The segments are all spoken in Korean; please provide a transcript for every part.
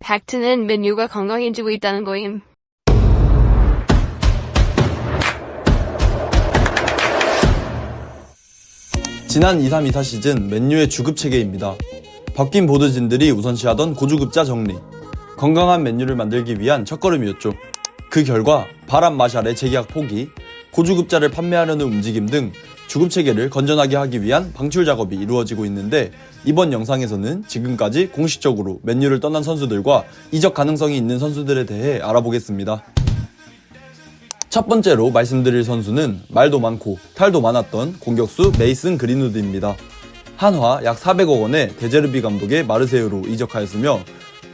팩트는 맨유가 건강해지고 있다는 거임. 지난 23-24 시즌 맨유의 주급 체계입니다. 바뀐 보드진들이 우선시하던 고주급자 정리, 건강한 맨유를 만들기 위한 첫걸음이었죠. 그 결과 바람 마샬의 재계약 포기, 고주급자를 판매하려는 움직임 등 주급 체계를 건전하게 하기 위한 방출 작업이 이루어지고 있는데, 이번 영상에서는 지금까지 공식적으로 맨유를 떠난 선수들과 이적 가능성이 있는 선수들에 대해 알아보겠습니다. 첫 번째로 말씀드릴 선수는 말도 많고 탈도 많았던 공격수 메이슨 그린우드입니다. 한화 약 400억 원의 데제르비 감독의 마르세유로 이적하였으며,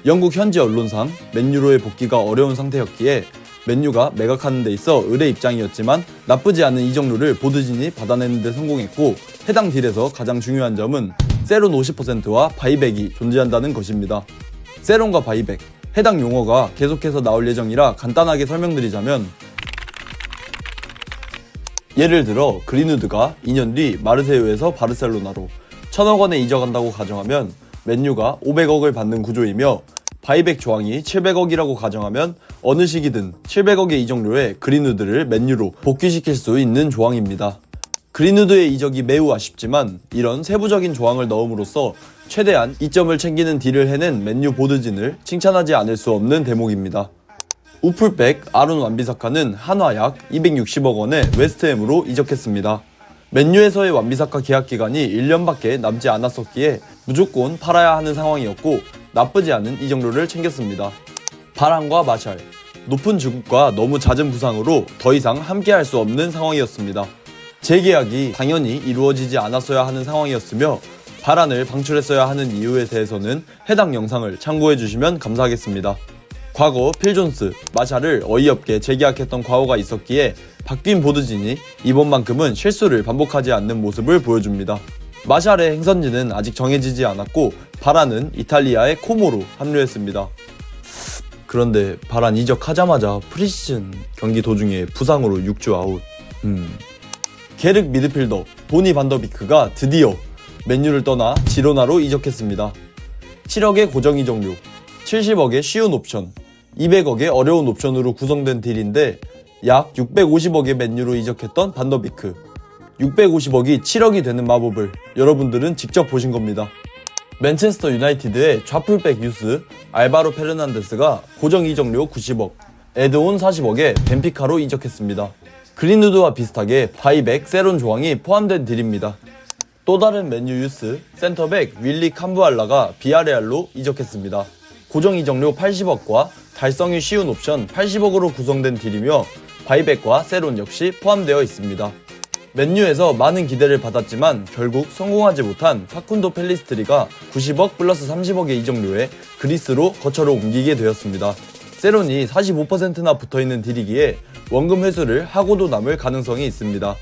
영국 현지 언론상 맨유로의 복귀가 어려운 상태였기에 맨유가 매각하는 데 있어 의뢰 입장이었지만 나쁘지 않은 이적료를 보드진이 받아내는 데 성공했고, 해당 딜에서 가장 중요한 점은 세론 50%와 바이백이 존재한다는 것입니다. 세론과 바이백, 해당 용어가 계속해서 나올 예정이라 간단하게 설명드리자면, 예를 들어 그린우드가 2년 뒤 마르세유에서 바르셀로나로 1000억 원에 이적한다고 가정하면 맨유가 500억을 받는 구조이며, 바이백 조항이 700억이라고 가정하면 어느 시기든 700억의 이적료에 그린우드를 맨유로 복귀시킬 수 있는 조항입니다. 그린우드의 이적이 매우 아쉽지만 이런 세부적인 조항을 넣음으로써 최대한 이점을 챙기는 딜을 해낸 맨유 보드진을 칭찬하지 않을 수 없는 대목입니다. 우풀백 아론 완비사카는 한화 약 260억 원에 웨스트햄으로 이적했습니다. 맨유에서의 완비사카 계약 기간이 1년밖에 남지 않았었기에 무조건 팔아야 하는 상황이었고, 나쁘지 않은 이적료를 챙겼습니다. 바람과 마샬, 높은 주급과 너무 잦은 부상으로 더 이상 함께할 수 없는 상황이었습니다. 재계약이 당연히 이루어지지 않았어야 하는 상황이었으며, 바란을 방출했어야 하는 이유에 대해서는 해당 영상을 참고해 주시면 감사하겠습니다. 과거 필 존스, 마샬을 어이없게 재계약했던 과거가 있었기에 바뀐 보드진이 이번만큼은 실수를 반복하지 않는 모습을 보여줍니다. 마샬의 행선지는 아직 정해지지 않았고, 바란은 이탈리아의 코모로 합류했습니다. 그런데 바란 이적하자마자 프리시즌 경기 도중에 부상으로 6주 아웃. 게르 미드필더 도니 반더비크가 드디어 맨유를 떠나 지로나로 이적했습니다. 7억의 고정 이적료, 70억의 쉬운 옵션, 200억의 어려운 옵션으로 구성된 딜인데, 약 650억의 맨유로 이적했던 반더비크, 650억이 7억이 되는 마법을 여러분들은 직접 보신 겁니다. 맨체스터 유나이티드의 좌풀백 유스 알바로 페르난데스가 고정 이적료 90억, 애드온 40억에 벤피카로 이적했습니다. 그린우드와 비슷하게 바이백, 세론 조항이 포함된 딜입니다. 또 다른 맨유 유스 센터백 윌리 캄부알라가 비아레알로 이적했습니다. 고정 이적료 80억과 달성이 쉬운 옵션 80억으로 구성된 딜이며, 바이백과 세론 역시 포함되어 있습니다. 맨유에서 많은 기대를 받았지만 결국 성공하지 못한 파쿤도 펠리스트리가 90억 플러스 30억의 이적료에 그리스로 거처로 옮기게 되었습니다. 세론이 45%나 붙어있는 딜이기에 원금 회수를 하고도 남을 가능성이 있습니다.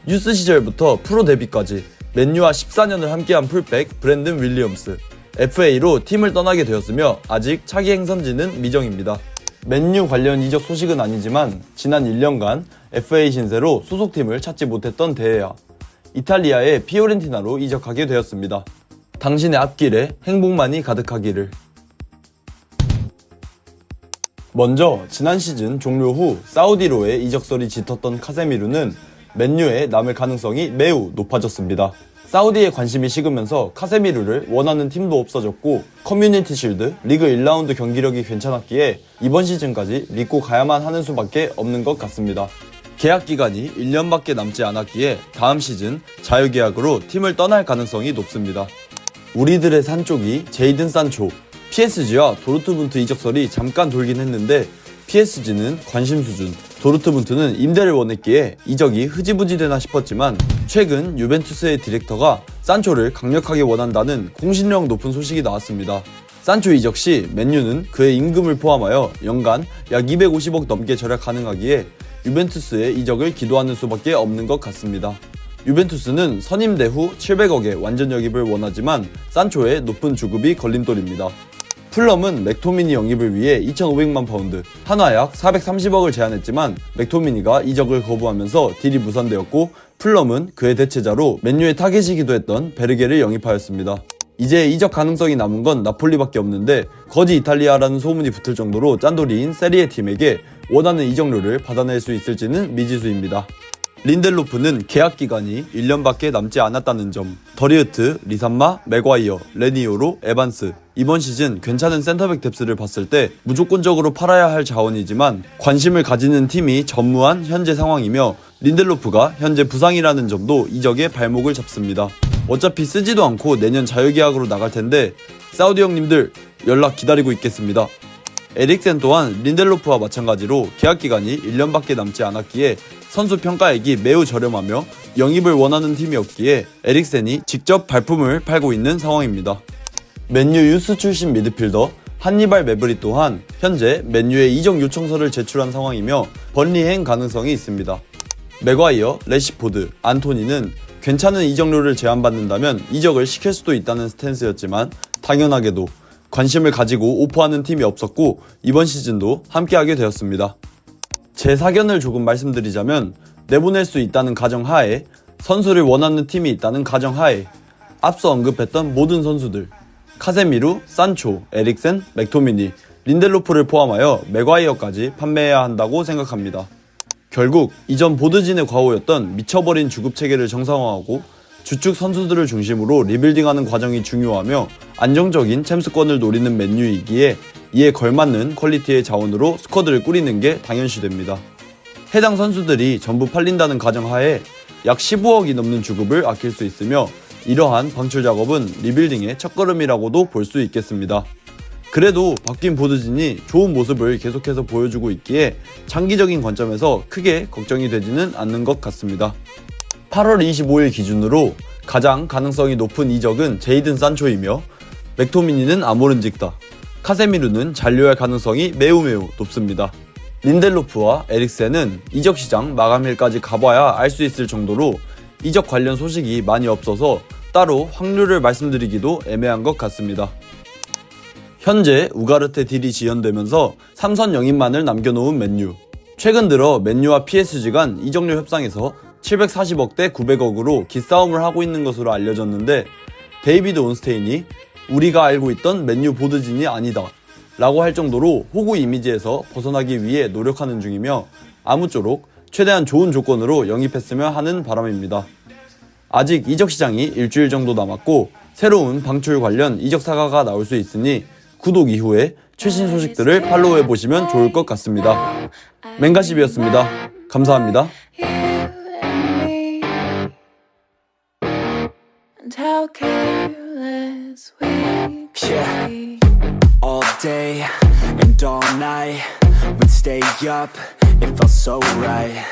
유스 시절부터 프로 데뷔까지 맨유와 14년을 함께한 풀백 브랜든 윌리엄스, FA로 팀을 떠나게 되었으며 아직 차기 행선지는 미정입니다. 맨유 관련 이적 소식은 아니지만 지난 1년간 FA 신세로 소속팀을 찾지 못했던 데헤아, 이탈리아의 피오렌티나로 이적하게 되었습니다. 당신의 앞길에 행복만이 가득하기를. 먼저 지난 시즌 종료 후 사우디로의 이적설이 짙었던 카세미르는 맨유에 남을 가능성이 매우 높아졌습니다. 사우디에 관심이 식으면서 카세미르를 원하는 팀도 없어졌고, 커뮤니티 쉴드, 리그 1라운드 경기력이 괜찮았기에 이번 시즌까지 믿고 가야만 하는 수밖에 없는 것 같습니다. 계약 기간이 1년밖에 남지 않았기에 다음 시즌 자유계약으로 팀을 떠날 가능성이 높습니다. 우리들의 산쪽이 제이든 산초, PSG와 도르트문트 이적설이 잠깐 돌긴 했는데 PSG는 관심 수준, 도르트문트는 임대를 원했기에 이적이 흐지부지 되나 싶었지만, 최근 유벤투스의 디렉터가 산초를 강력하게 원한다는 공신력 높은 소식이 나왔습니다. 산초 이적 시 맨유는 그의 임금을 포함하여 연간 약 250억 넘게 절약 가능하기에 유벤투스의 이적을 기도하는 수밖에 없는 것 같습니다. 유벤투스는 선임대 후 700억의 완전 영입을 원하지만 산초의 높은 주급이 걸림돌입니다. 풀럼은 맥토미니 영입을 위해 2,500만 파운드, 한화 약 430억을 제안했지만 맥토미니가 이적을 거부하면서 딜이 무산되었고, 풀럼은 그의 대체자로 맨유의 타겟이기도 했던 베르게를 영입하였습니다. 이제 이적 가능성이 남은 건 나폴리밖에 없는데 거지 이탈리아라는 소문이 붙을 정도로 짠돌이인 세리에 팀에게 원하는 이적료를 받아낼 수 있을지는 미지수입니다. 린델로프는 계약 기간이 1년밖에 남지 않았다는 점, 더리우트, 리산마, 맥과이어, 레니오로, 에반스, 이번 시즌 괜찮은 센터백 뎁스를 봤을 때 무조건적으로 팔아야 할 자원이지만 관심을 가지는 팀이 전무한 현재 상황이며 린델로프가 현재 부상이라는 점도 이적에 발목을 잡습니다. 어차피 쓰지도 않고 내년 자유계약으로 나갈 텐데 사우디 형님들 연락 기다리고 있겠습니다. 에릭센 또한 린델로프와 마찬가지로 계약 기간이 1년밖에 남지 않았기에 선수 평가액이 매우 저렴하며 영입을 원하는 팀이 없기에 에릭센이 직접 발품을 팔고 있는 상황입니다. 맨유 유스 출신 미드필더 한니발 매브리 또한 현재 맨유에 이적 요청서를 제출한 상황이며 번리행 가능성이 있습니다. 맥과이어, 레시포드, 안토니는 괜찮은 이적료를 제안받는다면 이적을 시킬 수도 있다는 스탠스였지만 당연하게도 관심을 가지고 오퍼하는 팀이 없었고 이번 시즌도 함께하게 되었습니다. 제 사견을 조금 말씀드리자면 내보낼 수 있다는 가정하에 선수를 원하는 팀이 있다는 가정하에 앞서 언급했던 모든 선수들 카세미루, 산초, 에릭센, 맥토미니, 린델로프를 포함하여 맥과이어까지 판매해야 한다고 생각합니다. 결국 이전 보드진의 과오였던 미쳐버린 주급체계를 정상화하고 주축 선수들을 중심으로 리빌딩하는 과정이 중요하며 안정적인 챔스권을 노리는 맨유이기에 이에 걸맞는 퀄리티의 자원으로 스쿼드를 꾸리는 게 당연시됩니다. 해당 선수들이 전부 팔린다는 가정하에 약 15억이 넘는 주급을 아낄 수 있으며 이러한 방출 작업은 리빌딩의 첫걸음이라고도 볼 수 있겠습니다. 그래도 바뀐 보드진이 좋은 모습을 계속해서 보여주고 있기에 장기적인 관점에서 크게 걱정이 되지는 않는 것 같습니다. 8월 25일 기준으로 가장 가능성이 높은 이적은 제이든 산초이며 맥토미니는 아모른직다, 카세미루는 잔류할 가능성이 매우 높습니다. 린델로프와 에릭센은 이적 시장 마감일까지 가봐야 알 수 있을 정도로 이적 관련 소식이 많이 없어서 따로 확률을 말씀드리기도 애매한 것 같습니다. 현재 우가르테 딜이 지연되면서 3선 영입만을 남겨놓은 맨유. 최근 들어 맨유와 PSG 간 이적료 협상에서 740억대 900억으로 기싸움을 하고 있는 것으로 알려졌는데 데이비드 온스테인이 우리가 알고 있던 맨유 보드진이 아니다 라고 할 정도로 호구 이미지에서 벗어나기 위해 노력하는 중이며 아무쪼록 최대한 좋은 조건으로 영입했으면 하는 바람입니다. 아직 이적 시장이 일주일 정도 남았고 새로운 방출 관련 이적 사과가 나올 수 있으니 구독 이후에 최신 소식들을 팔로우해보시면 좋을 것 같습니다. 맹가십이었습니다. 감사합니다. Yeah, all day and all night, we'd stay up, it felt so right.